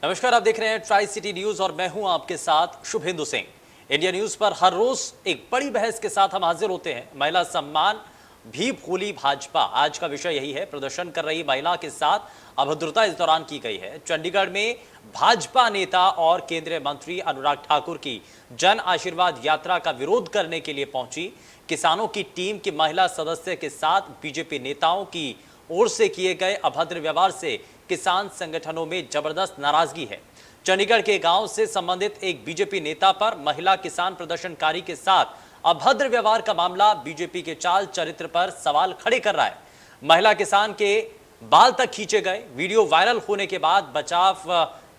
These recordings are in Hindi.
नमस्कार, आप देख रहे हैं ट्राई सिटी न्यूज और मैं हूं आपके साथ शुभेंदु सिंह। इंडिया न्यूज पर हर रोज एक बड़ी बहस के साथ हम हाजिर होते हैं। महिला सम्मान भी भूली भाजपा, आज का विषय यही है। प्रदर्शन कर रही महिला के साथ अभद्रता इस दौरान की गई है। चंडीगढ़ में भाजपा नेता और केंद्रीय मंत्री अनुराग ठाकुर की जन आशीर्वाद यात्रा का विरोध करने के लिए पहुंची किसानों की टीम की महिला सदस्य के साथ बीजेपी नेताओं की ओर से किए गए अभद्र व्यवहार से किसान संगठनों में जबरदस्त नाराजगी है। चंडीगढ़ के गांव से संबंधित एक बीजेपी नेता पर महिला किसान प्रदर्शनकारी के साथ अभद्र व्यवहार का मामला बीजेपी के चाल चरित्र पर सवाल खड़े कर रहा है। महिला किसान के बाल तक खींचे गए। वीडियो वायरल होने के बाद बचाव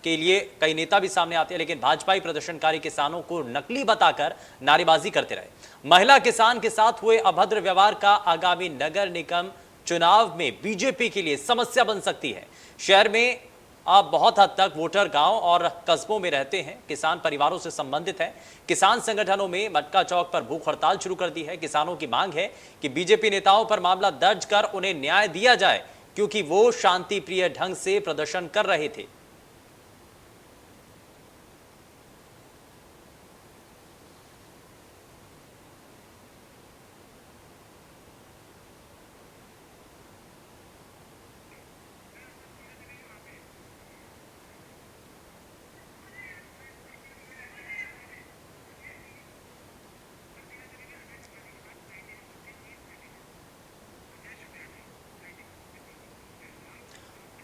के लिए कई नेता भी सामने आते हैं, लेकिन भाजपाई प्रदर्शनकारी किसानों को नकली बताकर नारेबाजी करते रहे। महिला किसान के साथ हुए अभद्र व्यवहार का आगामी नगर निगम चुनाव में बीजेपी के लिए समस्या बन सकती है। शहर में अब बहुत हद तक वोटर गांव और कस्बों में रहते हैं, किसान परिवारों से संबंधित हैं। किसान संगठनों में मटका चौक पर भूख हड़ताल शुरू कर दी है। किसानों की मांग है कि बीजेपी नेताओं पर मामला दर्ज कर उन्हें न्याय दिया जाए, क्योंकि वो शांति प्रिय ढंग से प्रदर्शन कर रहे थे।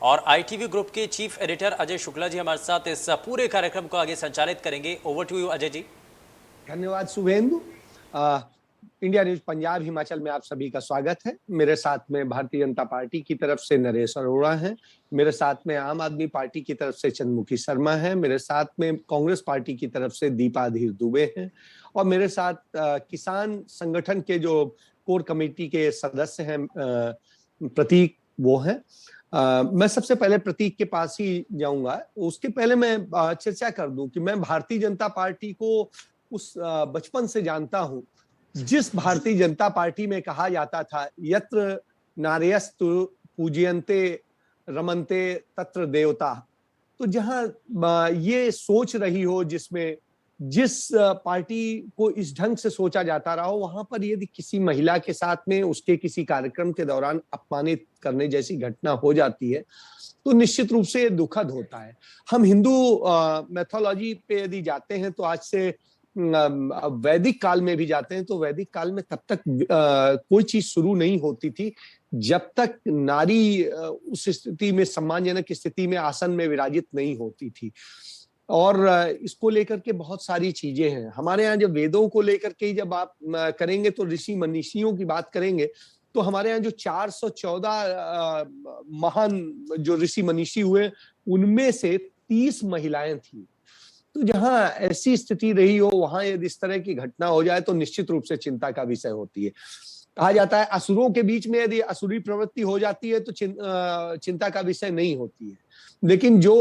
और आईटीवी ग्रुप के चीफ एडिटर अजय शुक्ला जी हमारे साथ इस पूरे कार्यक्रम को आगे संचालित करेंगे। Over to you Ajay ji. धन्यवाद शुभेंदु। इंडिया न्यूज पंजाब हिमाचल में आप सभी का स्वागत है। मेरे साथ में भारतीय जनता पार्टी की तरफ से नरेश अरोड़ा हैं, मेरे साथ में आम आदमी पार्टी की तरफ से चंद्रमुखी शर्मा हैं, मेरे साथ में कांग्रेस पार्टी की तरफ से दीपा धीर दुबे हैं और मेरे साथ किसान संगठन के जो कोर कमेटी के सदस्य हैं प्रतीक, वो हैं। मैं सबसे पहले प्रतीक के पास ही जाऊंगा। उसके पहले मैं चर्चा कर दूं कि मैं भारतीय जनता पार्टी को उस बचपन से जानता हूं जिस भारतीय जनता पार्टी में कहा जाता था यत्र नार्यस्तु पूज्यन्ते रमन्ते तत्र देवता। तो जहां ये सोच रही हो, जिसमें जिस पार्टी को इस ढंग से सोचा जाता रहा हो, वहां पर यदि किसी महिला के साथ में उसके किसी कार्यक्रम के दौरान अपमानित करने जैसी घटना हो जाती है तो निश्चित रूप से दुखद होता है। हम हिंदू मैथोलॉजी पे यदि जाते हैं तो आज से वैदिक काल में भी जाते हैं तो वैदिक काल में तब तक कोई चीज शुरू नहीं होती थी जब तक नारी उस स्थिति में, सम्मानजनक स्थिति में, आसन में विराजित नहीं होती थी। और इसको लेकर के बहुत सारी चीजें हैं हमारे यहाँ। जब वेदों को लेकर के जब आप करेंगे तो ऋषि मनीषियों की बात करेंगे तो हमारे यहाँ जो 414 महान जो ऋषि मनीषी हुए, उनमें से 30 महिलाएं थी। तो जहां ऐसी स्थिति रही हो, वहां यदि इस तरह की घटना हो जाए तो निश्चित रूप से चिंता का विषय होती है। कहा जाता है असुरों के बीच में यदि असुरी प्रवृत्ति हो जाती है तो चिंता का विषय नहीं होती है, लेकिन जो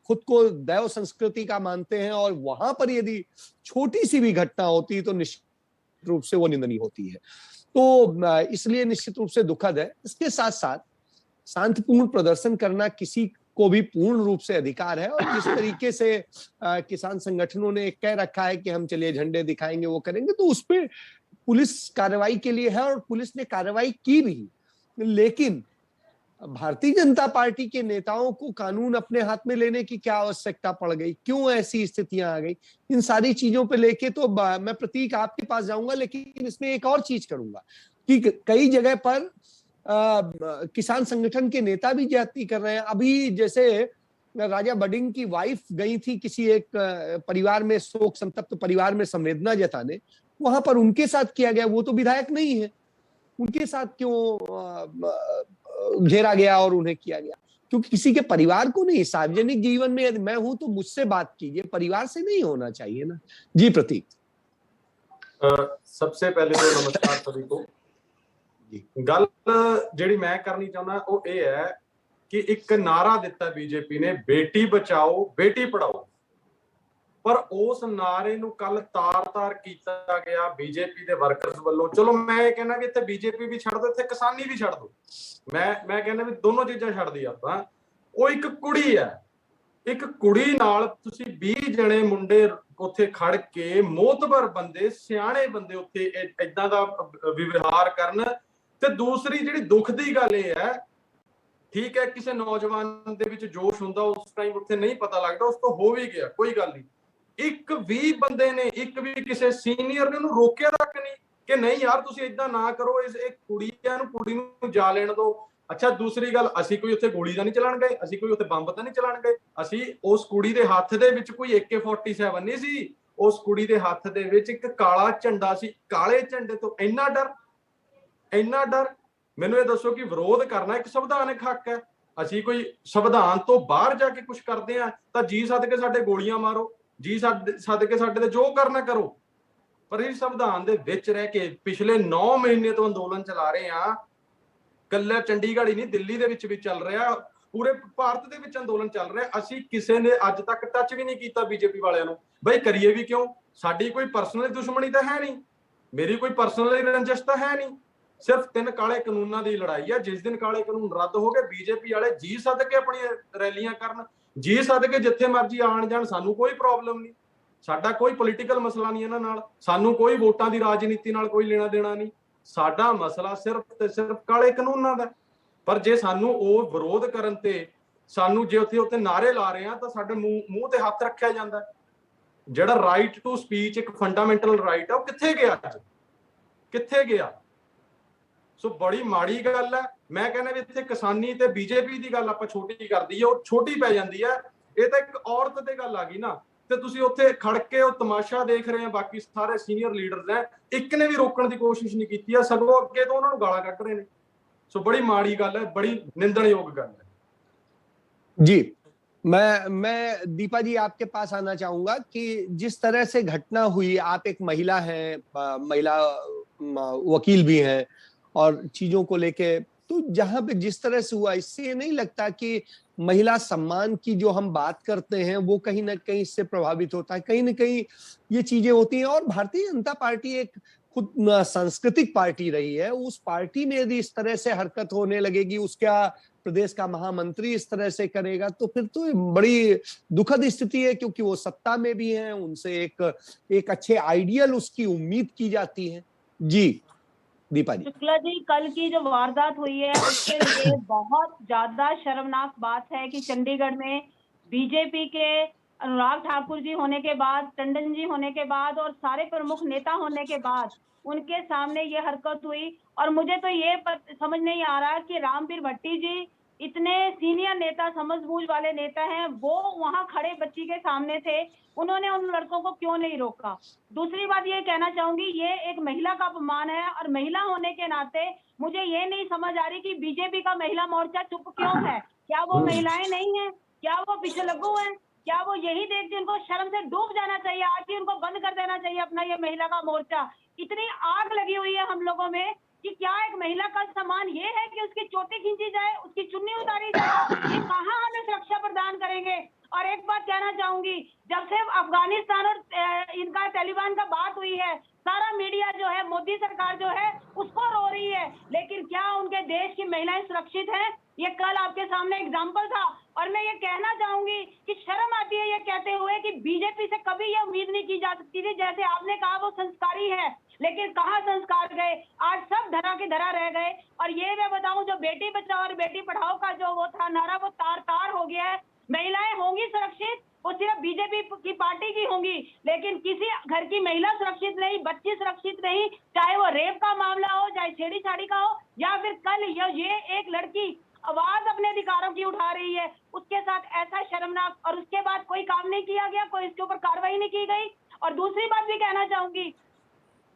खुद को दैव संस्कृति का मानते हैं और वहां पर यदि छोटी सी भी घटना होती है तो निश्चित रूप से वो निंदनीय होती है। तो इसलिए निश्चित रूप से दुखद है। इसके साथ साथ शांतिपूर्ण प्रदर्शन करना किसी को भी पूर्ण रूप से अधिकार है और जिस तरीके से किसान संगठनों ने कह रखा है कि हम चलिए झंडे दिखाएंगे, वो करेंगे, तो उस पर पुलिस कार्रवाई के लिए है और पुलिस ने कार्रवाई की भी। लेकिन भारतीय जनता पार्टी के नेताओं को कानून अपने हाथ में लेने की क्या आवश्यकता पड़ गई, क्यों ऐसी स्थितियां आ गई, इन सारी चीजों पे लेके तो मैं प्रतीक आपके पास जाऊंगा। लेकिन इसमें एक और चीज करूंगा कि कई जगह पर किसान संगठन के नेता भी ज्यादती कर रहे हैं। अभी जैसे राजा बडिंग की वाइफ गई थी किसी एक परिवार में, शोक संतप्त परिवार में संवेदना जताने, वहां पर उनके साथ किया गया। वो तो विधायक नहीं है, उनके साथ क्यों घेरा गया और उन्हें किया गया? क्योंकि किसी के परिवार को नहीं, सार्वजनिक जीवन में यदि मैं हूं तो मुझसे बात कीजिए, परिवार से नहीं होना चाहिए ना। जी प्रतीक। सबसे पहले तो नमस्कार सभी को। गल जिहड़ी मैं करनी चाहना वो ये है कि एक नारा दिता बीजेपी ने, बेटी बचाओ बेटी पढ़ाओ, पर उस नारे नूं कल तार-तार कीता गया बीजेपी दे वर्कर्स वालों। चलो मैं कहना भी इत्थे बीजेपी भी छड़ दो, इत्थे किसानी भी छड़ दो, मैं कहना भी दोनों चीजां छड़ दी आपां। वो एक कुड़ी है ਇੱਕ ਕੁੜੀ ਨਾਲ ਤੁਸੀਂ 20 ਜਣੇ ਮੁੰਡੇ ਉੱਥੇ ਖੜ ਕੇ ਮੋਤਬਰ ਬੰਦੇ ਸਿਆਣੇ ਬੰਦੇ ਉੱਥੇ ਇਦਾਂ ਦਾ ਵਿਵਹਾਰ ਕਰਨ। ਤੇ ਦੂਸਰੀ ਜਿਹੜੀ ਦੁੱਖ ਦੀ ਗੱਲ ਇਹ ਹੈ, ਠੀਕ ਹੈ ਕਿਸੇ ਨੌਜਵਾਨ ਦੇ ਵਿੱਚ ਜੋਸ਼ ਹੁੰਦਾ ਉਸ ਟਾਈਮ ਉੱਥੇ ਨਹੀਂ ਪਤਾ ਲੱਗਦਾ, ਉਸ ਤੋਂ ਹੋ ਵੀ ਗਿਆ ਕੋਈ ਗੱਲ ਨਹੀਂ, ਇੱਕ ਵੀ ਬੰਦੇ ਨੇ ਇੱਕ ਵੀ ਕਿਸੇ ਸੀਨੀਅਰ ਨੇ ਉਹਨੂੰ ਰੋਕਿਆ ਤੱਕ ਨਹੀਂ ਕਿ ਨਹੀਂ ਯਾਰ ਤੁਸੀਂ ਇਦਾਂ ਨਾ ਕਰੋ, ਇਹ ਕੁੜੀ ਨੂੰ ਜਾ ਲੈਣ ਦਿਓ। ਅੱਛਾ ਦੂਸਰੀ ਗੱਲ, ਅਸੀਂ ਕੋਈ ਉੱਥੇ ਗੋਲੀ ਤਾਂ ਨਹੀਂ ਚਲਾਣ ਗਏ, ਅਸੀਂ ਕੋਈ ਉੱਥੇ ਬੰਬ ਤਾਂ ਨਹੀਂ ਚਲਾਣ ਗਏ, ਅਸੀਂ ਉਸ ਕੁੜੀ ਦੇ ਹੱਥ ਦੇ ਵਿੱਚ ਕੋਈ AK-47 ਨਹੀਂ ਸੀ, ਉਸ ਕੁੜੀ ਦੇ ਹੱਥ ਦੇ ਵਿੱਚ ਇੱਕ ਕਾਲਾ ਝੰਡਾ ਸੀ। ਕਾਲੇ ਝੰਡੇ ਤੋਂ ਇੰਨਾ ਡਰ। ਮੈਨੂੰ ਇਹ ਦੱਸੋ ਕਿ ਵਿਰੋਧ ਕਰਨਾ ਇੱਕ ਸੰਵਿਧਾਨਕ ਹੱਕ ਹੈ, ਅਸੀਂ ਕੋਈ ਸੰਵਿਧਾਨ ਤੋਂ ਬਾਹਰ ਜਾ ਕੇ ਕੁਝ ਕਰਦੇ ਆ ਤਾਂ ਜੀ ਸਦਕੇ ਸਾਡੇ ਗੋਲੀਆਂ ਮਾਰੋ, ਜੀ ਸਦਕੇ ਸਾਡੇ ਤੇ ਜੋ ਕਰਨਾ ਕਰੋ, ਪਰ ਇਹ ਸੰਵਿਧਾਨ ਦੇ ਵਿੱਚ ਰਹਿ ਕੇ ਪਿਛਲੇ 9 ਮਹੀਨੇ ਤੋਂ ਅੰਦੋਲਨ ਚਲਾ ਰਹੇ ਆ। ਕੱਲਾ ਚੰਡੀਗੜ੍ਹ ਹੀ ਨਹੀਂ, ਦਿੱਲੀ ਦੇ ਵਿੱਚ ਵੀ ਚੱਲ ਰਿਹਾ, ਪੂਰੇ ਭਾਰਤ ਦੇ ਵਿੱਚ ਅੰਦੋਲਨ ਚੱਲ ਰਿਹਾ। ਅਸੀਂ ਕਿਸੇ ਨੇ ਅੱਜ ਤੱਕ ਟੱਚ ਵੀ ਨਹੀਂ ਕੀਤਾ ਬੀਜੇਪੀ ਵਾਲਿਆਂ ਨੂੰ। ਬਈ ਕਰੀਏ ਵੀ ਕਿਉਂ? ਸਾਡੀ ਕੋਈ ਪਰਸਨਲ ਦੁਸ਼ਮਣੀ ਤਾਂ ਹੈ ਨਹੀਂ, ਮੇਰੀ ਕੋਈ ਪਰਸਨਲ ਰੰਜਿਸ਼ ਤਾਂ ਹੈ ਨਹੀਂ, ਸਿਰਫ 3 ਕਾਲੇ ਕਾਨੂੰਨਾਂ ਦੀ ਲੜਾਈ ਹੈ। ਜਿਸ ਦਿਨ ਕਾਲੇ ਕਾਨੂੰਨ ਰੱਦ ਹੋ ਗਏ, ਬੀਜੇਪੀ ਵਾਲੇ ਜੀ ਸਦਕੇ ਆਪਣੀਆਂ ਰੈਲੀਆਂ ਕਰਨ, ਜੀ ਸਦਕੇ ਜਿੱਥੇ ਮਰਜ਼ੀ ਆਣ ਜਾਣ, ਸਾਨੂੰ ਕੋਈ ਪ੍ਰੋਬਲਮ ਨਹੀਂ, ਸਾਡਾ ਕੋਈ ਪੋਲੀਟੀਕਲ ਮਸਲਾ ਨਹੀਂ ਇਹਨਾਂ ਨਾਲ, ਸਾਨੂੰ ਕੋਈ ਵੋਟਾਂ ਦੀ ਰਾਜਨੀਤੀ ਨਾਲ ਕੋਈ ਲੈਣਾ ਦੇਣਾ ਨਹੀਂ, ਸਾਡਾ ਮਸਲਾ ਸਿਰਫ ਤੇ ਸਿਰਫ ਕਾਲੇ ਕਾਨੂੰਨਾਂ ਦਾ। ਪਰ ਜੇ ਸਾਨੂੰ ਉਹ ਵਿਰੋਧ ਕਰਨ ਤੇ ਸਾਨੂੰ ਜੇ ਉੱਥੇ ਨਾਰੇ ਲਾ ਰਹੇ ਆ ਤਾਂ ਸਾਡੇ ਮੂੰਹ ਤੇ ਹੱਥ ਰੱਖਿਆ ਜਾਂਦਾ। ਜਿਹੜਾ ਰਾਈਟ ਟੂ ਸਪੀਚ ਇੱਕ ਫੰਡਾਮੈਂਟਲ ਰਾਈਟ ਹੈ, ਉਹ ਕਿੱਥੇ ਗਿਆ ਅੱਜ, ਕਿੱਥੇ ਗਿਆ? ਸੋ ਬੜੀ ਮਾੜੀ ਗੱਲ ਹੈ। ਮੈਂ ਕਹਿੰਦਾ ਵੀ ਇੱਥੇ ਕਿਸਾਨੀ ਤੇ ਬੀਜੇਪੀ ਦੀ ਗੱਲ ਆਪਾਂ ਛੋਟੀ ਕਰ ਦਈਏ, ਉਹ ਛੋਟੀ ਪੈ ਜਾਂਦੀ ਹੈ। ਇਹ ਤਾਂ ਇੱਕ ਔਰਤ ਤੇ ਗੱਲ ਆ ਗਈ ਨਾ, ਤੇ ਤੁਸੀਂ ਉੱਥੇ ਖੜ ਕੇ ਉਹ ਤਮਾਸ਼ਾ ਦੇਖ ਰਹੇ ਆ, ਬਾਕੀ ਸਾਰੇ ਸੀਨੀਅਰ ਲੀਡਰਸ ਹੈ, ਇੱਕ ਨੇ ਵੀ ਰੋਕਣ ਦੀ ਕੋਸ਼ਿਸ਼ ਨਹੀਂ ਕੀਤੀ ਹੈ, ਸਗੋਂ ਅੱਗੇ ਤੋਂ ਉਹਨਾਂ ਨੂੰ ਗਾਲਾਂ ਕੱਢ ਰਹੇ ਨੇ। ਸੋ ਬੜੀ ਮਾੜੀ ਗੱਲ ਹੈ, बड़ी निंदनयोग गल है। जी, मैं दीपा जी आपके पास आना चाहूंगा कि जिस तरह से घटना हुई, आप एक महिला हैं, महिला वकील भी हैं, और चीजों को लेके तो जहां पे जिस तरह से हुआ, इससे ये नहीं लगता कि महिला सम्मान की जो हम बात करते हैं वो कहीं ना कहीं इससे प्रभावित होता है? कहीं ना कहीं ये चीजें होती हैं। और भारतीय जनता पार्टी एक खुद सांस्कृतिक पार्टी रही है, उस पार्टी में यदि इस तरह से हरकत होने लगेगी, उसका प्रदेश का महामंत्री इस तरह से करेगा, तो फिर तो बड़ी दुखद स्थिति है, क्योंकि वो सत्ता में भी हैं, उनसे एक अच्छे आइडियल उसकी उम्मीद की जाती है। जी दीपा जी। शुक्ला जी, कल की जो वारदात हुई है उसके लिए बहुत ज्यादा शर्मनाक बात है कि चंडीगढ़ में बीजेपी के अनुराग ठाकुर जी होने के बाद, टंडन जी होने के बाद और सारे प्रमुख नेता होने के बाद उनके सामने ये हरकत हुई। और मुझे तो ये समझ नहीं आ रहा कि रामवीर भट्टी जी इतने सीनियर नेता, समझबूझ वाले नेता हैं, वो वहां खड़े बच्ची के सामने थे, उन्होंने उन लड़कों को क्यों नहीं रोका? दूसरी बात ये कहना चाहूंगी, ये एक महिला का अपमान है, और महिला होने के नाते मुझे ये नहीं समझ आ रही कि बीजेपी का महिला मोर्चा चुप क्यों है? क्या वो महिलाएं नहीं है? क्या वो पिछलग्गू है? क्या वो यही देखते उनको शर्म से डूब जाना चाहिए? आज ही उनको बंद कर देना चाहिए अपना ये महिला का मोर्चा। इतनी आग लगी हुई है हम लोगों में कि क्या एक महिला का सम्मान ये है कि उसकी चोटी खींची जाए, उसकी चुन्नी उतारी जाए? ये कहाँ हमें सुरक्षा प्रदान करेंगे? और एक बात कहना चाहूंगी, जब से अफगानिस्तान और इनका तालिबान का बात हुई है, सारा मीडिया जो है, मोदी सरकार जो है उसको रो रही है, लेकिन क्या उनके देश की महिलाएं सुरक्षित हैं? ये कल आपके सामने एग्जाम्पल था। और मैं ये कहना चाहूंगी कि शर्म आती है ये कहते हुए कि बीजेपी से कभी ये उम्मीद नहीं की जा सकती थी। जैसे आपने कहा वो संस्कारी है, लेकिन कहाँ संस्कार गए? आज सब धरा के धरा रह गए। और ये मैं बताऊं, जो बेटी बचाओ और बेटी पढ़ाओ का जो वो था नारा, वो तार तार हो गया है। महिलाएं होंगी सुरक्षित, वो सिर्फ बीजेपी की पार्टी की होंगी, लेकिन किसी घर की महिला सुरक्षित नहीं, बच्ची सुरक्षित नहीं, चाहे वो रेप का मामला हो, चाहे छेड़ी छाड़ी का हो, या फिर कल ये एक लड़की आवाज अपने अधिकारों की उठा रही है, उसके साथ ऐसा शर्मनाक, और उसके बाद कोई काम नहीं किया गया, कोई इसके ऊपर कार्रवाई नहीं की गई। और दूसरी बात भी कहना चाहूंगी,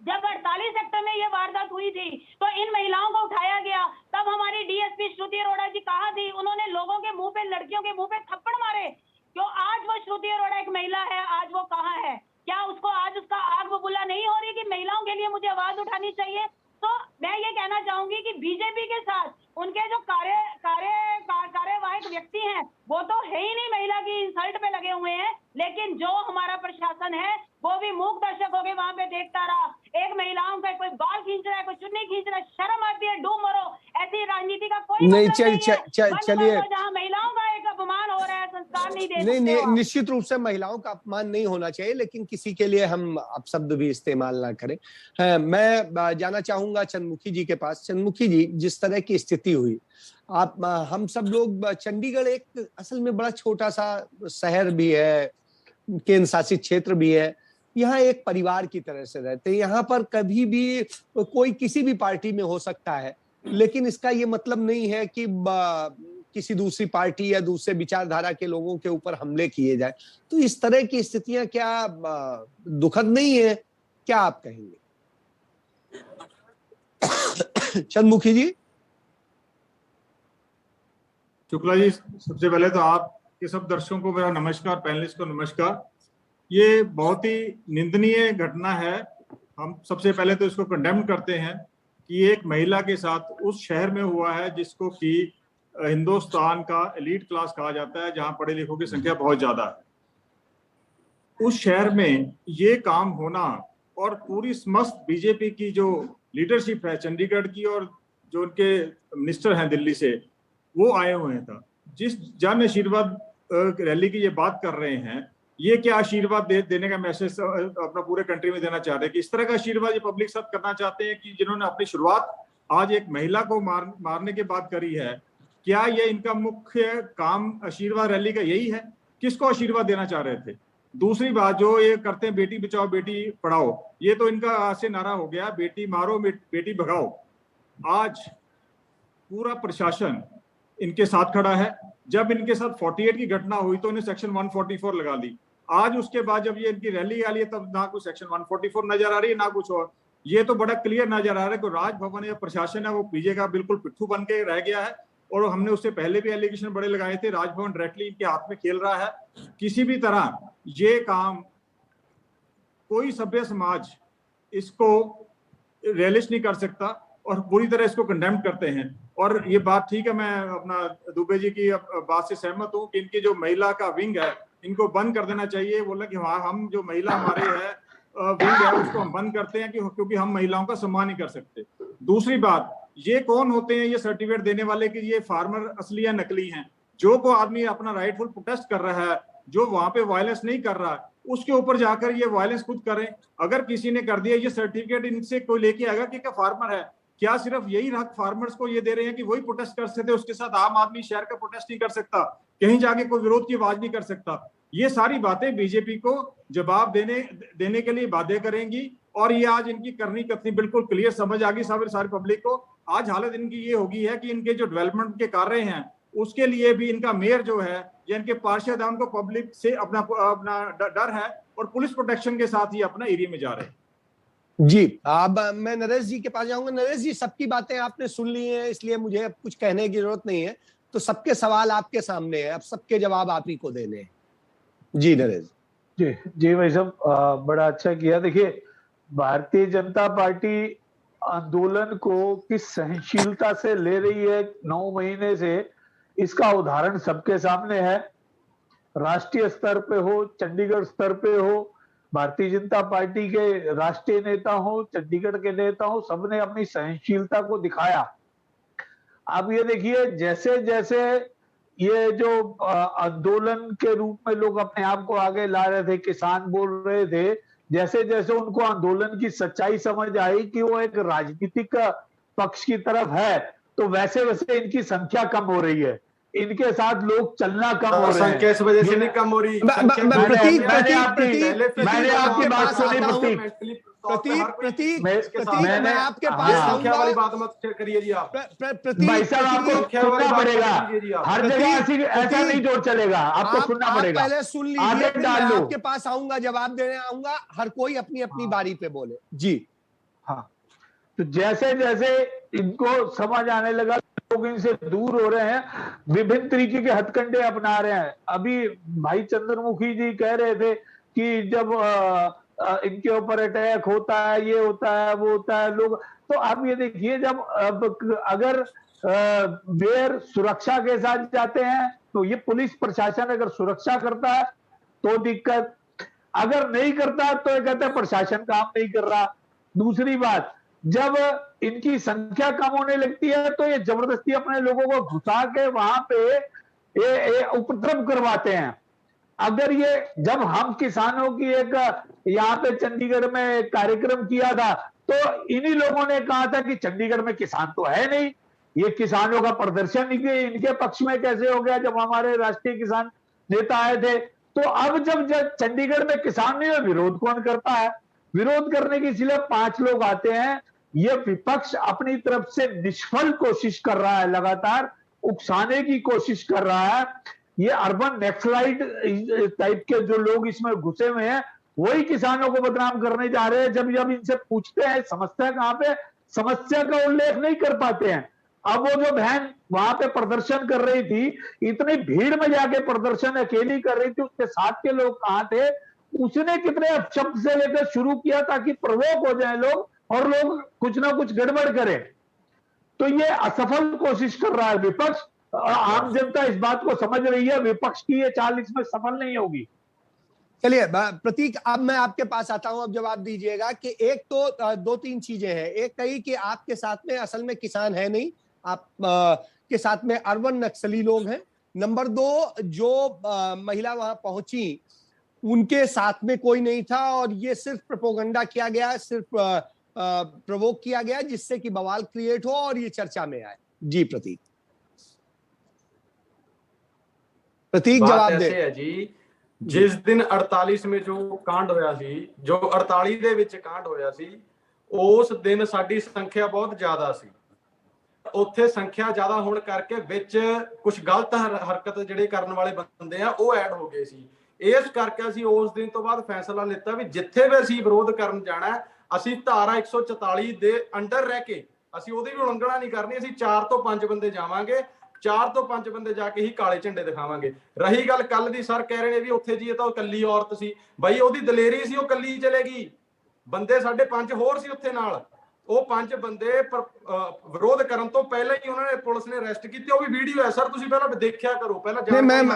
जब 48 सेक्टर में ये वारदात हुई थी तो इन महिलाओं को उठाया गया, तब हमारी डीएसपी श्रुति अरोड़ा जी कहाँ थी? उन्होंने लोगों के मुंह पे, लड़कियों के मुंह पे थप्पड़ मारे। क्यों आज वो श्रुति अरोड़ा एक महिला है, आज वो कहाँ है? क्या उसको आज उसका आग बबूला नहीं हो रही कि महिलाओं के लिए मुझे आवाज उठानी चाहिए? तो मैं ये कहना चाहूंगी कि बीजेपी के साथ उनके जो कार्यवाहक व्यक्ति हैं वो तो है ही नहीं, महिला की इंसल्ट पे लगे हुए हैं, लेकिन जो हमारा प्रशासन है वो भी मूक दर्शक होकर वहां पे देखता रहा। एक महिलाओं का कोई बाल खींच रहा है, कोई चुन्नी खींच रहा है, शर्म आती है, डूब मरो। ऐसी राजनीति का कोई नहीं, मतलब नहीं है। चलिए, जहाँ महिलाओं का एक अपमान हो रहा है, संस्कार नहीं दे नहीं, सकते हो आप। निश्चित रूप से महिलाओं का अपमान नहीं होना चाहिए, लेकिन किसी के लिए हम अपशब्द भी इस्तेमाल ना करें। मैं जाना चाहूंगा चंद्रमुखी जी के पास। चंद्रमुखी जी, जिस तरह की स्थिति हुई, आप हम सब लोग, चंडीगढ़ एक असल में बड़ा छोटा सा शहर भी है, केंद्र शासित क्षेत्र भी है। यहाँ एक परिवार की तरह से रहते हैं। यहाँ पर कभी भी कोई किसी भी पार्टी में हो सकता है, लेकिन इसका ये मतलब नहीं है कि किसी दूसरी पार्टी या दूसरे विचारधारा के लोगों के ऊपर हमले किए जाए। तो इस तरह की स्थितियां क्या दुखद नहीं है? क्या आप कहेंगे चंद्रमुखी जी? शुक्ला जी, सबसे पहले तो आपके सब दर्शकों को मेरा नमस्कार, पैनलिस्ट को नमस्कार। ये बहुत ही निंदनीय घटना है। हम सबसे पहले तो इसको कंडेम करते हैं कि एक महिला के साथ उस शहर में हुआ है जिसको कि हिंदुस्तान का एलीट क्लास कहा जाता है, जहां पढ़े लिखों की संख्या बहुत ज्यादा है। उस शहर में ये काम होना, और पूरी समस्त बीजेपी की जो लीडरशिप है चंडीगढ़ की, और जो उनके मिनिस्टर हैं दिल्ली से, वो आए हुए हैं। जिस जन आशीर्वाद रैली की ये बात कर रहे हैं, ये क्या आशीर्वाद देने का मैसेज अपना पूरे कंट्री में देना चाह रहे हैं कि इस तरह का आशीर्वाद ये पब्लिक साथ करना चाहते हैं कि जिन्होंने अपनी शुरुआत आज एक महिला को मारने के बाद करी है? क्या ये इनका मुख्य काम आशीर्वाद रैली का यही है? किसको आशीर्वाद देना चाह रहे थे? दूसरी बात जो ये करते हैं, बेटी बचाओ बेटी पढ़ाओ, ये तो इनका आज से नारा हो गया, बेटी मारो बेटी भगाओ। आज पूरा प्रशासन इनके साथ खड़ा है। जब इनके साथ 48 की घटना हुई तो इन्हें सेक्शन 144 लगा दी। आज उसके बाद जब ये इनकी रैली आ रही है, तब ना कोई सेक्शन 144 नजर आ रही है, ना कुछ और। ये तो बड़ा क्लियर नजर आ रहा है कि राजभवन या प्रशासन है वो पीजे का बिल्कुल पिट्ठू बन के रह गया है। और हमने उससे पहले भी एलिगेशन बड़े लगाए थे, राजभवन डायरेक्टली इनके हाथ में खेल रहा है। किसी भी तरह ये काम कोई सभ्य समाज इसको रियलिस्ट नहीं कर सकता और पूरी तरह इसको कंडेम करते हैं। और ये बात ठीक है, मैं अपना दुबे जी की बात से सहमत हूँ कि इनकी जो महिला का विंग है, इनको बंद कर देना चाहिए। बोला कि हाँ, हम जो महिला हमारे है विंग है उसको हम बंद करते हैं क्योंकि हम महिलाओं का सम्मान नहीं कर सकते। दूसरी बात, ये कौन होते हैं ये सर्टिफिकेट देने वाले कि ये फार्मर असली या नकली हैं? जो को आदमी अपना राइटफुल प्रोटेस्ट कर रहा है, जो वहां पे वायलेंस नहीं कर रहा, उसके ऊपर जाकर ये वायलेंस खुद करें। अगर किसी ने कर दिया, ये सर्टिफिकेट इनसे कोई लेके आएगा कि क्या फार्मर है? क्या सिर्फ यही हक फार्मर्स को ये दे रहे हैं कि वही प्रोटेस्ट कर सकते, उसके साथ आम आदमी शहर का प्रोटेस्ट नहीं कर सकता, कहीं जाके कोई विरोध की आवाज नहीं कर सकता? ये सारी बातें बीजेपी को जवाब देने के लिए बाध्य करेंगी। और ये आज इनकी करनी कथनी बिल्कुल क्लियर समझ आ गई सारी पब्लिक को। आज हालत इनकी ये होगी है कि इनके जो डेवलपमेंट के कार्य हैं उसके लिए भी इनका मेयर जो है या इनके पार्षद है, उनको पब्लिक से अपना डर है और पुलिस प्रोटेक्शन के साथ ही अपना एरिया में जा रहे हैं। जी, अब मैं नरेश जी के पास जाऊंगा। नरेश जी, सबकी बातें आपने सुन ली हैं, इसलिए मुझे अब कुछ कहने की जरूरत नहीं है। तो सबके सवाल आपके सामने है, अब सबके जवाब आप ही को देने हैं। जी नरेश जी भाई साहब, बड़ा अच्छा किया। देखिए, भारतीय जनता पार्टी आंदोलन को किस सहनशीलता से ले रही है 9 महीने से, इसका उदाहरण सबके सामने है। राष्ट्रीय स्तर पे हो, चंडीगढ़ स्तर पे हो, भारतीय जनता पार्टी के राष्ट्रीय नेता हो, चंडीगढ़ के नेता हो, सबने अपनी सहनशीलता को दिखाया। अब ये देखिए, जैसे जैसे ये जो आंदोलन के रूप में लोग अपने आप को आगे ला रहे थे, किसान बोल रहे थे, जैसे जैसे उनको आंदोलन की सच्चाई समझ आई कि वो एक राजनीतिक पक्ष की तरफ है, तो वैसे वैसे इनकी संख्या कम हो रही है, इनके साथ लोग चलना कम हो रहे हैं। संख्या इस वजह से नहीं कम हो रही। मैंने आपकी बात सुनी प्रतीक, मैं आपके पास संख्या वाली बात मत करिए जी आप। भाई साहब, आपको सुनना पड़ेगा, हर जगह ऐसा नहीं जोर चलेगा, आपको सुनना पड़ेगा। पहले सुन लीजिए, फिर मैं आपके पास आऊंगा, जवाब देने आऊंगा। हर कोई अपनी अपनी बारी पे बोले। जी हाँ, तो जैसे जैसे इनको समझ आने लगा, लोग इनसे दूर हो रहे हैं, विभिन्न तरीके के हथकंडे अपना रहे हैं। अभी भाई चंद्रमुखी जी कह रहे थे कि जब इनके ऊपर अटैक होता है, ये होता है, वो होता है, लोग तो आप ये देखिए, जब अगर मेयर सुरक्षा के साथ जाते हैं तो ये पुलिस प्रशासन अगर सुरक्षा करता है तो दिक्कत, अगर नहीं करता तो ये कहते हैं प्रशासन काम नहीं कर रहा। दूसरी बात, जब इनकी संख्या कम होने लगती है तो ये जबरदस्ती अपने लोगों को घुसा के वहां पे ये उपद्रव करवाते हैं। अगर ये जब हम किसानों की एक यहाँ पे चंडीगढ़ में एक कार्यक्रम किया था, तो इन्हीं लोगों ने कहा था कि चंडीगढ़ में किसान तो है नहीं, ये किसानों का प्रदर्शन इनके पक्ष में कैसे हो गया जब हमारे राष्ट्रीय किसान नेता आए थे। तो अब जब चंडीगढ़ में किसान नहीं है, विरोध कौन करता है? विरोध करने के इसलिए 5 लोग आते हैं। ये विपक्ष अपनी तरफ से निष्फल कोशिश कर रहा है, लगातार उकसाने की कोशिश कर रहा है। ये अर्बन नेक्सलाइट टाइप के जो लोग इसमें घुसे हुए हैं, वही किसानों को बदनाम करने जा रहे हैं। जब इनसे पूछते हैं समस्या कहां पे, समस्या का उल्लेख नहीं कर पाते हैं। अब वो जो बहन वहां पे प्रदर्शन कर रही थी, इतनी भीड़ में जाके प्रदर्शन अकेली कर रही थी, उसके साथ के लोग कहां थे? उसने कितने अपशब्द से लेकर शुरू किया ताकि प्रवोक हो जाए लोग और लोग कुछ ना कुछ गड़बड़ करें। तो ये असफल कोशिश कर रहा है विपक्ष। आम जनता इस बात को समझ रही है, विपक्ष की ये चाल इसमें सफल नहीं होगी। चलिए प्रतीक, अब मैं आपके पास आता हूं, अब जवाब दीजिएगा कि एक तो 2-3 चीजें हैं। एक कही कि आपके साथ में असल में किसान है नहीं, आप के साथ में अर्बन नक्सली लोग हैं। नंबर 2, जो महिला वहां पहुंची उनके साथ में कोई नहीं था और ये सिर्फ प्रोपोगंडा किया गया, सिर्फ प्रवोक किया गया जिससे कि बवाल क्रिएट हो और ये चर्चा में आए। जी प्रतीक जवाब दे। है जी, जिस दिन 48 में जो कांड होया सी, जो 48 ਦੇ ਵਿੱਚ ਕਾਂਡ ਹੋਇਆ ਸੀ, ਉਸ ਦਿਨ ਸਾਡੀ ਸੰਖਿਆ ਬਹੁਤ ਜ਼ਿਆਦਾ ਸੀ। ਉੱਥੇ ਸੰਖਿਆ ਜ਼ਿਆਦਾ ਹੋਣ ਕਰਕੇ ਵਿੱਚ ਕੁਝ ਗਲਤ ਹਰਕਤ ਜਿਹੜੇ ਕਰਨ ਵਾਲੇ ਬੰਦੇ ਆ ਉਹ ਐਡ ਹੋ ਗਏ ਸੀ। ਇਸ ਕਰਕੇ ਅਸੀਂ ਉਸ ਦਿਨ ਤੋਂ ਬਾਅਦ ਫੈਸਲਾ ਲਿੱਤਾ ਵੀ ਜਿੱਥੇ ਵੀ ਅਸੀਂ ਵਿਰੋਧ ਕਰਨ ਜਾਣਾ, ਅਸੀਂ ਧਾਰਾ 144 ਦੇ ਅੰਡਰ ਰਹਿ ਕੇ ਅਸੀਂ ਉਹਦੀ ਵੀ ਉਲੰਘਣਾ ਨਹੀਂ ਕਰਨੀ। ਅਸੀਂ 4 ਤੋਂ 5 ਬੰਦੇ ਜਾਵਾਂਗੇ, 4 ਤੋਂ 5 ਬੰਦੇ ਜਾ ਕੇ ਹੀ ਕਾਲੇ ਝੰਡੇ ਦਿਖਾਵਾਂਗੇ। ਰਹੀ ਗੱਲ ਕੱਲ ਦੀ, ਸਰ ਕਹਿ ਰਹੇ ਨੇ ਵੀ ਉੱਥੇ ਜੀ ਇਹ ਤਾਂ ਇਕੱਲੀ ਔਰਤ ਸੀ। ਬਾਈ ਉਹਦੀ ਦਲੇਰੀ ਸੀ, ਉਹ ਇਕੱਲੀ ਚਲੇਗੀ। ਬੰਦੇ ਸਾਡੇ 5 ਹੋਰ ਸੀ ਉੱਥੇ ਨਾਲ। ਉਹ 5 ਬੰਦੇ ਵਿਰੋਧ ਕਰਨ ਤੋਂ ਪਹਿਲਾਂ ਹੀ ਉਹਨਾਂ ਨੇ ਪੁਲਿਸ ਨੇ ਅਰੈਸਟ ਕੀਤੇ। ਉਹ ਵੀ ਵੀਡੀਓ ਹੈ ਸਰ, ਤੁਸੀਂ ਪਹਿਲਾਂ ਦੇਖਿਆ ਕਰੋ। ਪਹਿਲਾਂ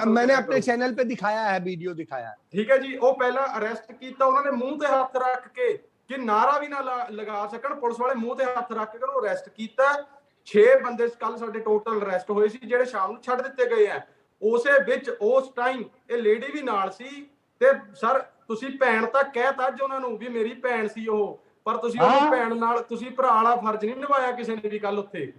मैंने अपने चैनल पे दिखाया है, वीडियो दिखाया है। ठीक है जी। ਉਹ ਪਹਿਲਾਂ ਅਰੈਸਟ ਕੀਤਾ ਉਹਨਾਂ ਨੇ ਮੂੰਹ ਤੇ ਹੱਥ ਰੱਖ ਕੇ ਕਿ ਨਾਰਾ ਵੀ ਨਾ ਲਗਾ ਸਕਣ, ਪੁਲਿਸ ਵਾਲੇ ਮੂੰਹ ਤੇ ਹੱਥ ਰੱਖ ਕੇ ਉਹਨੂੰ ਅਰੈਸਟ ਕੀਤਾ। 6 ਬੰਦੇ ਕੱਲ ਸਾਡੇ ਟੋਟਲ ਅਰੈਸਟ ਹੋਏ ਸੀ, ਜਿਹੜੇ ਸ਼ਾਮ ਨੂੰ ਛੱਡ ਦਿੱਤੇ ਗਏ ਆ। ਉਸੇ ਵਿੱਚ ਉਸ ਟਾਈਮ ਇਹ ਲੇਡੀ ਵੀ ਨਾਲ ਸੀ। ਤੇ ਸਰ ਤੁਸੀਂ ਭੈਣ ਤਾਂ ਕਹਿਤਾ ਅੱਜ ਉਹਨਾਂ ਨੂੰ ਵੀ ਮੇਰੀ ਭੈਣ ਸੀ ਉਹ, ਪਰ ਤੁਸੀਂ ਉਹਨੂੰ ਭੈਣ ਨਾਲ ਤੁਸੀਂ ਭਰਾ ਵਾਲਾ ਫਰਜ਼ ਨਹੀਂ ਨਿਭਾਇਆ ਕਿਸੇ ਨੇ ਵੀ। ਕੱਲ ਉੱਥੇ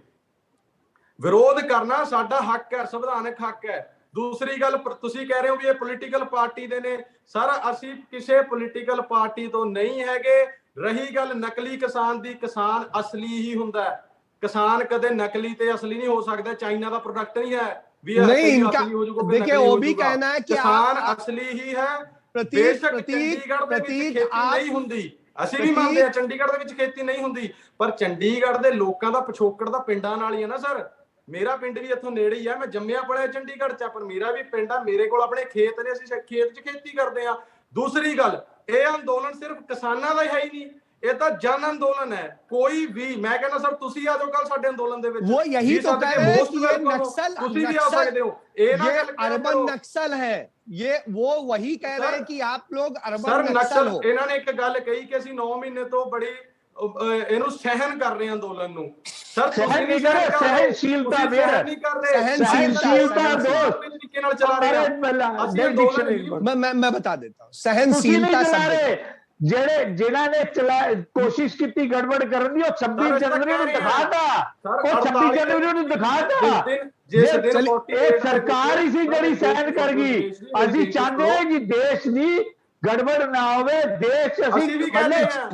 ਵਿਰੋਧ ਕਰਨਾ ਸਾਡਾ ਹੱਕ ਹੈ, ਸੰਵਿਧਾਨਕ ਹੱਕ ਹੈ। ਦੂਸਰੀ ਗੱਲ, ਤੁਸੀਂ ਕਹਿ ਰਹੇ ਹੋ ਵੀ ਇਹ ਪੋਲੀਟੀਕਲ ਪਾਰਟੀ ਦੇ ਨੇ। ਸਰ ਅਸੀਂ ਕਿਸੇ ਪੋਲੀਟੀਕਲ ਪਾਰਟੀ ਤੋਂ ਨਹੀਂ ਹੈਗੇ। ਰਹੀ ਗੱਲ ਨਕਲੀ ਕਿਸਾਨ ਦੀ, ਕਿਸਾਨ ਅਸਲੀ ਹੀ ਹੁੰਦਾ ਹੈ। किसान कदे नकली ते असली नहीं हो सकता। चाइना का प्रोडक्ट नहीं है भी नहीं, इनका देखिए वो भी कहना है कि किसान असली ही है। प्रतीक नहीं हुंदी, ਅਸੀਂ ਵੀ ਮੰਨਦੇ ਆ ਚੰਡੀਗੜ੍ਹ ਦੇ ਵਿੱਚ ਖੇਤੀ ਨਹੀਂ ਹੁੰਦੀ, ਪਰ ਚੰਡੀਗੜ੍ਹ ਦੇ ਲੋਕਾਂ ਦਾ ਪਿਛੋਕੜ ਦਾ ਪਿੰਡਾਂ ਨਾਲ ਹੀ ਹੈ ਨਾ ਸਰ। ਮੇਰਾ ਪਿੰਡ ਵੀ ਇੱਥੋਂ ਨੇੜੇ ਹੀ ਆ, ਮੈਂ ਜੰਮਿਆ ਪਲਿਆ ਚੰਡੀਗੜ੍ਹ ਚ, ਪਰ ਮੇਰਾ ਵੀ ਪਿੰਡ ਆ, ਮੇਰੇ ਕੋਲ ਆਪਣੇ ਖੇਤ ਨੇ, ਅਸੀਂ ਖੇਤ 'ਚ ਖੇਤੀ ਕਰਦੇ ਆ। ਦੂਸਰੀ ਗੱਲ, ਇਹ ਅੰਦੋਲਨ ਸਿਰਫ ਕਿਸਾਨਾਂ ਦਾ ਹੀ ਹੈ ਹੀ ਨਹੀਂ, ਇਹ ਤਾਂ ਜਨ ਅੰਦੋਲਨ है। कोई भी, मैं कहना सर ਤੁਸੀਂ ਆ ਜਾਓ ਕੱਲ ਸਾਡੇ ਅੰਦੋਲਨ ਦੇ ਵਿੱਚ। वो यही तो कह रहे हैं कि ये नक्सल अर्बन नक्सल है। ये वो वही कह रहे हैं कि आप लोग अर्बन नक्सल हो। ਇਹਨਾਂ ਨੇ ਇੱਕ ਗੱਲ ਕਹੀ ਕਿ ਅਸੀਂ 9 ਮਹੀਨੇ ਤੋਂ ਬੜੀ ਇਹਨੂੰ ਸਹਿਨ ਕਰ ਰਹੇ ਅੰਦੋਲਨ ਨੂੰ। सर सहनशीलता मैं बता देता हूँ सहनशीलता जिन्हों ने कोशिश की गड़बड़ करने की, 26 जनवरी ने दिखा था, 26 जनवरी ने दिखा था। सरकार इसी जड़ी सहन कर गई। असी चाहते हैं कि देश की गड़बड़ ना होवे, देश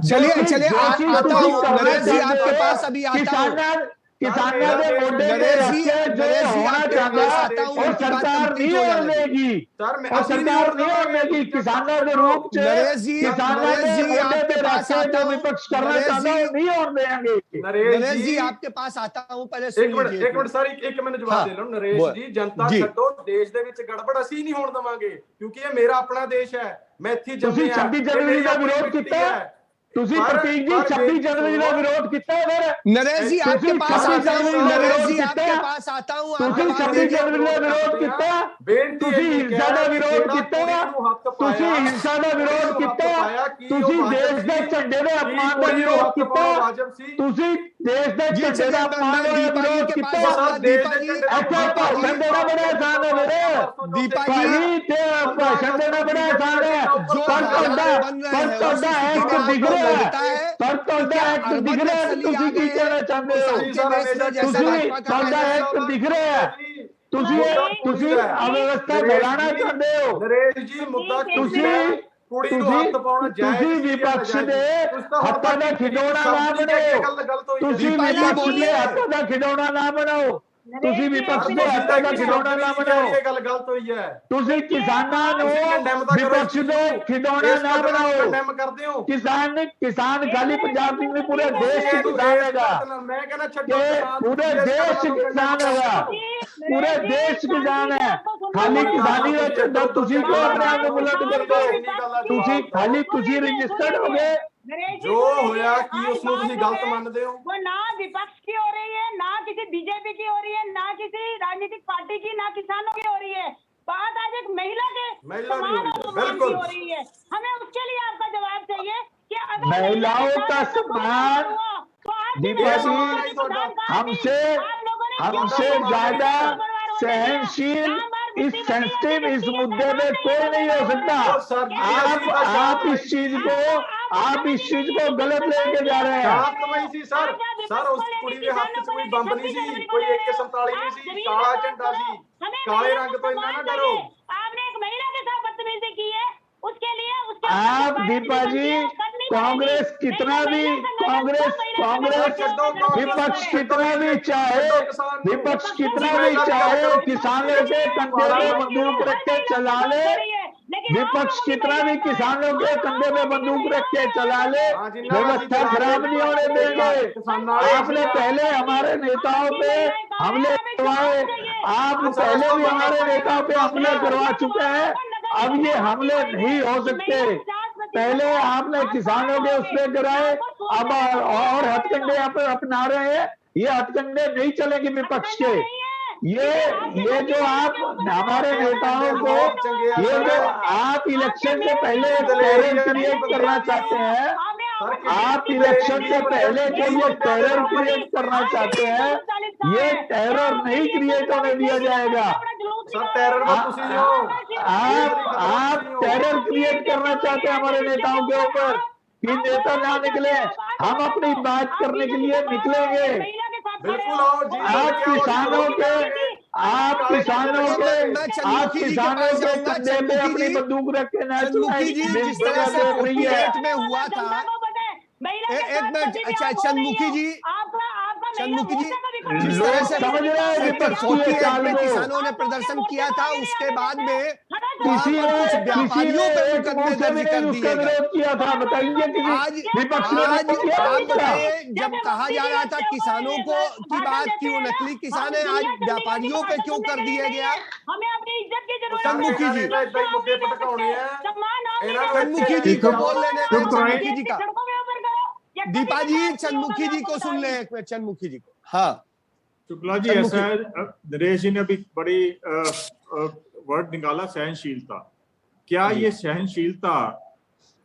चलिए आता हूं नरेश जी आपके पास, अभी आता हूं। किसानों के मोढे पे रखे जो होना चाहता है और सरकार नहीं होने देगी, और सरकार नहीं होने देगी। किसानों के रूप से किसानों के मोढे पे रखे जो विपक्ष करना चाहता है नहीं होने देंगे। नरेश जी आपके पास आता हूं, पहले एक मिनट सर, एक मैंने जवाब दे लो। नरेश जी जनता छड्डो, देश ਦੇ ਵਿੱਚ ਗੜਬੜ ਅਸੀਂ ਨਹੀਂ ਹੋਣ ਦਵਾਂਗੇ, ਕਿਉਂਕਿ ਇਹ ਮੇਰਾ ਆਪਣਾ ਦੇਸ਼ ਹੈ। मैं इत्थे जम्मिया, 26 जनवरी का विरोध किया, ਤੁਸੀਂ ਪ੍ਰਤੀਕ ਜੀ 26 जनवरी का विरोध किया है फिर नरेश जी आपके ਤੁਸੀਂ पास 26 आता हूँ, जनवरी का नरेश विरोध जी आपके किया पास आता हूँ, ਤੁਸੀਂ आपके पास 26 जनवरी का विरोध किया ਬੇਨਤੀ ਤੁਸੀਂ ਇਹ ਹਿੰਸਾ ਦਾ ਵਿਰੋਧ ਕੀਤਾ ਤੁਸੀਂ ਤੁਸੀਂ ਹਿੰਸਾ ਦਾ ਵਿਰੋਧ ਕੀਤਾ ਤੁਸੀਂ ਦੇਸ਼ ਦੇ ਝੰਡੇ ਦੇ ਅਪਮਾਨ ਦਾ ਵਿਰੋਧ ਕੀਤਾ ਵਾਜਬ ਸੀ ਤੁਸੀਂ ਦੇਸ਼ ਦੇ जी ਝੰਡੇ ਦਾ चलिए ਅਪਮਾਨ ਦਾ दीपा जी ਵਿਰੋਧ के पास ਕੀਤਾ आऊंगा। दीपा जी ऐसा भाषण देना बड़ा आसान है मेरे दीपा जी ਭਾਜੀ ਤੇ ਭਾਸ਼ਣ ਦੇਣਾ ਬੜਾ ਆਸਾਨ ਹੈ जो ਪਰ ਤੁਹਾਡਾ हालात बन रहे हैं उस स्थिति ਐਕਟ में ਦਿਖ आपको ਰਿਹਾ लगता ਹੈ है ਪਰ कि ਤੁਹਾਡਾ क्या ਐਕਟ अर्बन ਦਿਖ ਰਿਹਾ ਹੈ नक्सली आ ਤੁਸੀਂ ਕੀ गए ਕਹਿਣਾ हैं ਚਾਹੁੰਦੇ ਹੋ शांति देश में जैसे ਤੁਸੀਂ भाजपा का ਤੁਹਾਡਾ कहना है? ਐਕਟ ਦਿਖ ਰਿਹਾ ਹੈ ਤੁਸੀਂ ਅਵਿਵਸਥਾ ਫੈਲਾਣਾ ਚਾਹੁੰਦੇ ਹੋ ਨਰੇਸ਼ ਜੀ ਮੁੱਦਾ ਕੀ ਤੁਸੀਂ ਹੈ? ਕੁੜੀ ਨੂੰ ਹੱਥ ਪਾਉਣਾ ਜਾਇਜ਼ ਤੁਸੀਂ ਸੀ ਜਾਂ ਵਿਪਕਸ਼ ਨਾਜਾਇਜ਼? ਦੇ ਤੁਸੀਂ ਤਾਂ ਹੁਣ ਹੱਥਾਂ ਦਾ ਤੱਕ ਖਿਡੌਣਾ ਨਾ ਸ਼ਬਦ ਹੀ ਕਹਿ ਕੇ ਬਣਾਓ ਗਲਤ ਹੋਈ ਹੈ। ਤੁਸੀਂ दीपा जी ਵਿਪਕਸ਼ ਦੇ बोलिए। ਹੱਥਾਂ ਦਾ ਖਿਡੌਣਾ ਨਾ ਬਣਾਓ ਤੁਸੀਂ ਵਿਪਕਸ਼ ਦੇ ਤੁਸੀਂ ਹੱਥਾਂ ਦਾ ਖਿਡੌਣਾ ਨਾ ਬਣਾਓ ਇਹ ਗੱਲ ਗਲਤ ਹੋਈ ਹੈ। ਤੁਸੀਂ ਕਿਸਾਨਾਂ ਨੂੰ ਤੁਸੀਂ condemn ਤਾਂ ਕਰੋ ਵਿਪਕਸ਼ ਦੇ ਖਿਡੌਣਾ ਇਸ ਨਾ ਘਟਨਾ ਨੂੰ ਬਣਾਓ condemn ਕਰਦੇ ਹੋ ਕਿਸਾਨ ਖਾਲੀ ਪੰਜਾਬ ਦੀ ਨਹੀਂ ਪੂਰੇ ਦੇਸ਼ ਚ ਕਿਸਾਨ ਹੈਗਾ ਮੈਂ ਕਹਿੰਦਾ ਛੱਡੋ ਕਿ ਕਿਸਾਨ, पूरे ਤੁਸੀਂ ਇਸ देश ਘਟਨਾ ਨੂੰ किसान condemn होगा ਕਰੋ। पूरे देश किसान है खाली किसानी ਦਾ ਝੰਡਾ ਤੁਸੀਂ ਕਿਉਂ ਆਪਣੇ ਆਪ ਨੂੰ ਬੁਲੰਦ ਕਰਦੇ ਹੋ ਤੁਸੀਂ ਖਾਲੀ ਤੁਸੀਂ ਰਜਿਸਟਰਡ ਹੋ ਗਏ ਜੋ ਹੋਇਆ ਕੀ ਉਸ ਨੂੰ ਤੁਸੀਂ ਗਲਤ ਮੰਨਦੇ ਹੋ? वो ना विपक्ष की हो रही है, ना किसी बीजेपी की हो रही है, ना किसी राजनीतिक पार्टी की, ना किसानों की हो रही है। बात आज एक महिला के महिला की हो सम्मान रही है, और सम्मान की बिल्कुल। हो रही है। हमें उसके लिए आपका जवाब चाहिए कि अगर महिलाओं महिला का के साथ सम्मान हुआ, तो आप दीपा भी जी, महिलाओं की प्रधान कहा थी। आप लोगों ने क्यों हमसे महिलाओं को ज्यादा परिवार होने दिया? सहनशील यहाँ बार इस मुसीबत सेंसिटिव आती इस है, मुद्दे पे नहीं कोई नहीं हो सकता आप इस चीज को गलत लेके जा रहे हैं ਸ਼ਾਂਤਮਈ ਸੀ ਸਰ ਉਸ ਕੁੜੀ ਦੇ ਹੱਥ 'ਚ ਕੋਈ ਬੰਬ ਨਹੀਂ ਸੀ, ਕੋਈ AK-47 ਨਹੀਂ ਸੀ, ਕਾਲਾ ਝੰਡਾ ਸੀ। काले रंग तो इतना ना डरो। आपने एक महिला के साथ बदतमीजी की है, उसके लिए उसके आप दीपा जी कांग्रेस कितना भी कांग्रेस विपक्ष कितना भी चाहे किसानों के कंधे पे बंदूक रख के चला ले विपक्ष कितना भी किसानों के कंधे पे बंदूक रख के चला ले व्यवस्था खराब नहीं होने देंगे आपने पहले हमारे नेताओं पे हमले करवाए आप पहले भी हमारे नेताओं पे हमले करवा चुके हैं अब ये हमले नहीं हो सकते पहले आपने किसानों के उस पे कराए अब और हथकंडे अपना रहे हैं ये हथकंडे नहीं चलेंगे विपक्ष के ये जो आप हमारे नेताओं को ये जो आप इलेक्शन से पहले टेरर क्रिएट करना चाहते हैं आप इलेक्शन से पहले जो ये टेरर क्रिएट करना चाहते हैं ये टेरर नहीं क्रिएट होने दिया जाएगा सर टेरर में तुसी हो आप टेरर क्रिएट करना चाहते हैं हमारे नेताओं के ऊपर कि नेता ना निकले हम अपनी बात करने के लिए निकलेंगे बिल्कुल आओ जी आप किसानों के कंधे पे अपनी बंदूक रख के ना चंद्रमुखी जी जिस तरह से 48 में हुआ था एक मिनट अच्छा चंद्रमुखी जी जिस तरह से समझ रहे हैं विपक्ष की ये 48 चाल में को किसानों ने प्रदर्शन किया था उसके बाद में किसी ने कुछ व्यापारियों पे एक मुकदमे मुंह से भी दर्ज कर नहीं उसका दिए गए विरोध किया था बताइए किसी आज विपक्ष ने आज विरोध किया आप नहीं था? बताइए जब कहा जा रहा था किसानों को की बात की वो नकली किसान है आज व्यापारियों पे क्यों कर दिया गया हमें अपनी इज्जत की जरूरत चंद्रमुखी जी इतना ही मुद्दे भटकाने हैं चंद्रमुखी जी को बोल लेने दें चंद्रमुखी जी का दीपा जी चंद्रमुखी जी को सुन ले एक मिनट चंद्रमुखी जी को हाँ शुक्ला जी ऐसा है नरेश जी ने अभी बड़ी वर्ड निकाला सहनशीलता क्या ये सहनशीलता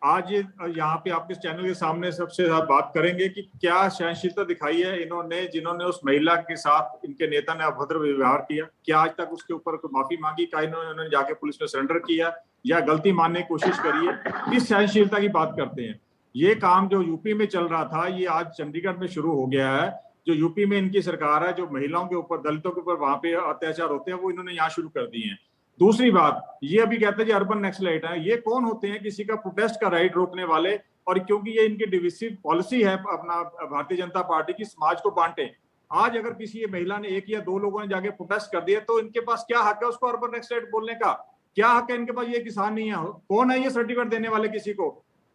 आज यहाँ पे आपके चैनल के सामने सबसे ज्यादा बात करेंगे कि क्या सहनशीलता दिखाई है इन्होंने जिन्होंने उस महिला के साथ इनके नेता ने अभद्र व्यवहार किया क्या आज तक उसके ऊपर कोई माफी मांगी क्या इन्होंने जाके पुलिस में सरेंडर किया या गलती मानने की कोशिश करी है किस सहनशीलता की बात करते हैं ये काम जो यूपी में चल रहा था ये आज चंडीगढ़ में शुरू हो गया है जो यूपी में इनकी सरकार है जो महिलाओं के ऊपर दलितों के ऊपर वहां पे अत्याचार होते हैं वो इन्होंने यहाँ शुरू कर दिए हैं दूसरी बात ये अभी कहते हैं जी अर्बन नक्सलाइट है ये कौन होते हैं किसी का प्रोटेस्ट का राइट रोकने वाले और क्योंकि ये इनकी डिविसिव पॉलिसी है अपना भारतीय जनता पार्टी की समाज को बांटे आज अगर किसी महिला ने एक या दो लोगों ने जाके प्रोटेस्ट कर दिया तो इनके पास क्या हक है उसको अर्बन नक्सलाइट बोलने का क्या हक है इनके पास ये किसान नहीं है कौन है ये सर्टिफिकेट देने वाले किसी को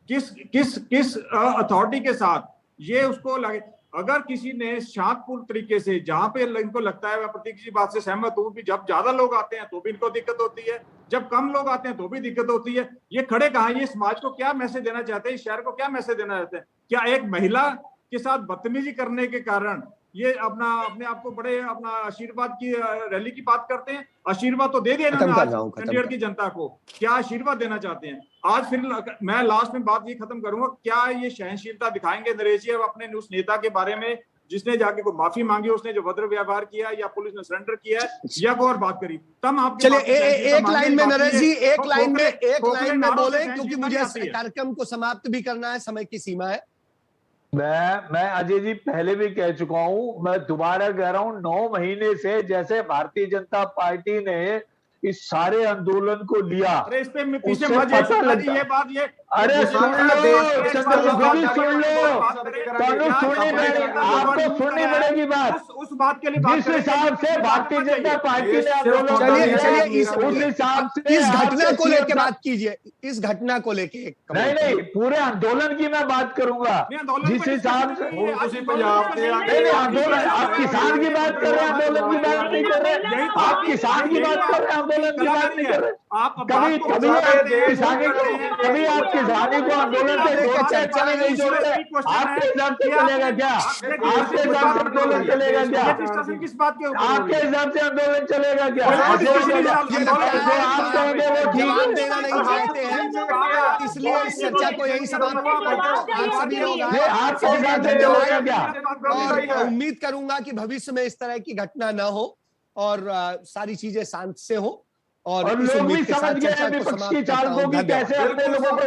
किस अथॉरिटी के साथ ये उसको लगे अगर किसी ने शांतपूर्ण तरीके से, जहां पे इनको लगता है, मैं प्रतीक जी बात से सहमत हूं कि जब ज्यादा लोग आते हैं तो भी इनको दिक्कत होती है, जब कम लोग आते हैं तो भी दिक्कत होती है। ये खड़े कहाँ, ये समाज को क्या मैसेज देना चाहते हैं, शहर को क्या मैसेज देना चाहते हैं? क्या एक महिला के साथ बदतमीजी करने के कारण ये अपने आप को बड़े अपना आशीर्वाद की रैली की बात करते हैं? आशीर्वाद तो दे दिया चंडीगढ़ की जनता को, क्या आशीर्वाद देना चाहते हैं? आज फिर मैं लास्ट में बात ये खत्म करूंगा, क्या ये सहनशीलता दिखाएंगे नरेश जी अपने उस नेता के बारे में जिसने जाके कोई माफी मांगी, उसने जो भद्र व्यवहार किया, या पुलिस ने सरेंडर किया है, या कोई और बात करी? तब आप चलिए एक लाइन में नरेश जी, एक लाइन में बोले, क्योंकि मुझे कार्यक्रम को समाप्त भी करना है, समय की सीमा है। मैं अजय जी पहले भी कह चुका हूं, मैं दोबारा कह रहा हूं, 9 महीने से जैसे भारतीय जनता पार्टी ने इस सारे आंदोलन को लिया, अरे इस पे पीछे उससे पता लगता, ये बात ये अरे सुन लो, सुन लो, सुननी पड़ेगी, आपको सुननी पड़ेगी बात। उस बात के लिए जिस हिसाब से भारतीय जनता पार्टी ने आंदोलन, चलिए उस हिसाब से इस घटना को लेके बात कीजिए, इस घटना को लेके। नहीं, पूरे आंदोलन की मैं बात करूंगा। जिस हिसाब से नहीं, आंदोलन, आप किसान की बात कर रहे हैं, आंदोलन की बात नहीं कर रहे, आप किसान की बात कर रहे हैं, आंदोलन की बात नहीं कर रहे। कभी आप किसानी को आंदोलन से जोड़ते हैं, कभी नहीं जोड़ते। आपके हिसाब से चलेगा क्या? आपके हिसाब से आंदोलन चलेगा क्या? किस बात के ऊपर? आपके हिसाब से आंदोलन चलेगा क्या? आप कहेंगे वो जवाब देना नहीं चाहते हैं, इसलिए इस चर्चा को यही समाप्त आप सभी लोग आपके हिसाब से चलेगा क्या? और उम्मीद करूंगा कि भविष्य में इस तरह की घटना न हो और सारी चीजें शांत से हो, और लोग भी समझ गए विपक्ष की चाल को भी कैसे अपने लोगों को